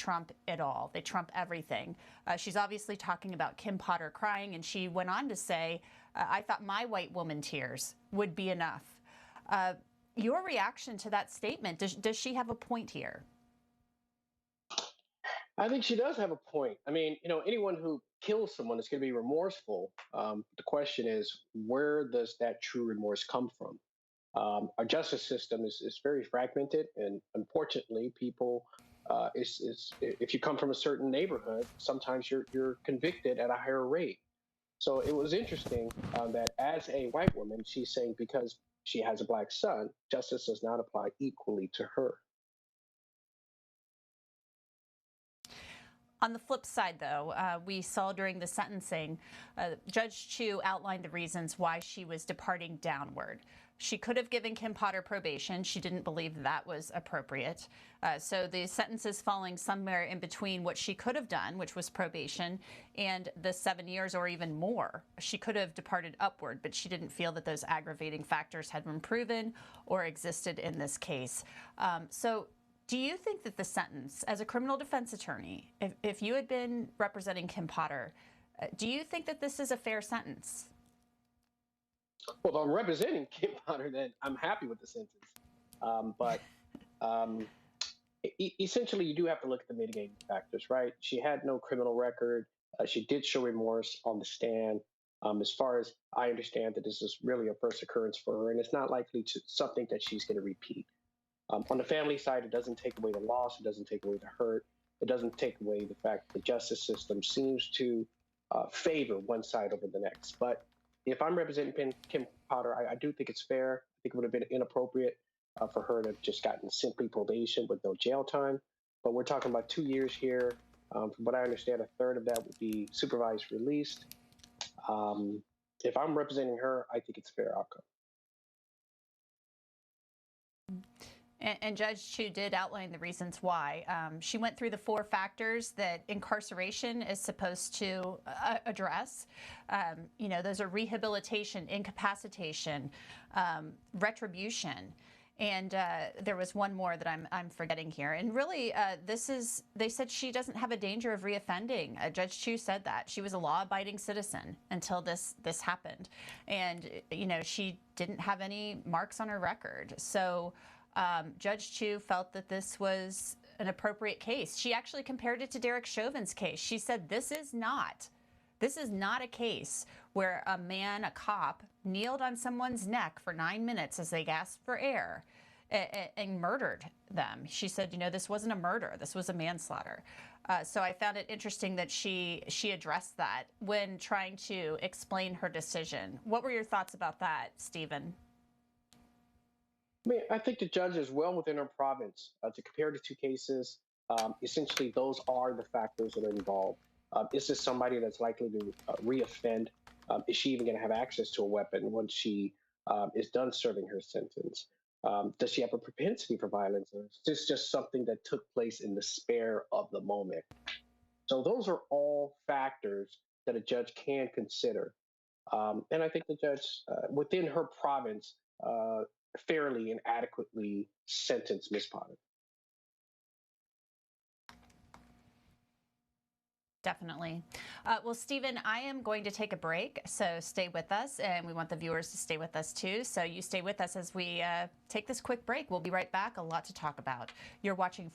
trump it all. They trump everything. She's obviously talking about Kim Potter crying, and she went on to say, I thought my white woman tears would be enough. Your reaction to that statement, does she have a point here? I think she does have a point. I mean, anyone who kills someone is going to be remorseful. The question is, where does that true remorse come from? Our justice system is very fragmented, and unfortunately, people if you come from a certain neighborhood, sometimes you're convicted at a higher rate. So it was interesting that as a white woman, she's saying because she has a black son, justice does not apply equally to her. On the flip side, though, we saw during the sentencing, Judge Chu outlined the reasons why she was departing downward. She could have given Kim Potter probation. She didn't believe that was appropriate. So the sentence is falling somewhere in between what she could have done, which was probation, and the 7 years or even more. She could have departed upward, but she didn't feel that those aggravating factors had been proven or existed in this case. So do you think that the sentence, as a criminal defense attorney, if you had been representing Kim Potter, do you think that this is a fair sentence? Well, if I'm representing Kim Potter, then I'm happy with the sentence. But essentially, you do have to look at the mitigating factors, right? She had no criminal record. She did show remorse on the stand. As far as I understand, that this is really a first occurrence for her, and it's not likely to something that she's going to repeat. On the family side, it doesn't take away the loss. It doesn't take away the hurt. It doesn't take away the fact that the justice system seems to favor one side over the next. But if I'm representing Kim Potter, I do think it's fair. I think it would have been inappropriate for her to have just gotten simply probation with no jail time. But we're talking about 2 years here. From what I understand, a third of that would be supervised released. If I'm representing her, I think it's a fair outcome. And Judge Chu did outline the reasons why. She went through the 4 factors that incarceration is supposed to address. Those are rehabilitation, incapacitation, retribution. And there was one more that I'm forgetting here. And really, they said she doesn't have a danger of reoffending. Judge Chu said that. She was a law-abiding citizen until this happened. And, she didn't have any marks on her record. So Judge Chu felt that this was an appropriate case. She actually compared it to Derek Chauvin's case. She said, this is not a case where a cop, kneeled on someone's neck for 9 minutes as they gasped for air and murdered them. She said, this wasn't a murder. This was a manslaughter. So I found it interesting that she addressed that when trying to explain her decision. What were your thoughts about that, Stephen? I mean, I think the judge is well within her province to compare the 2 cases. Essentially, those are the factors that are involved. Is this somebody that's likely to reoffend? Is she even going to have access to a weapon once she is done serving her sentence? Does she have a propensity for violence? Or is this just something that took place in the spare of the moment? So those are all factors that a judge can consider. And I think the judge, within her province, fairly and adequately sentenced Ms. Potter. Definitely. Well, Stephen, I am going to take a break, so stay with us, and we want the viewers to stay with us too. So you stay with us as we take this quick break. We'll be right back. A lot to talk about. You're watching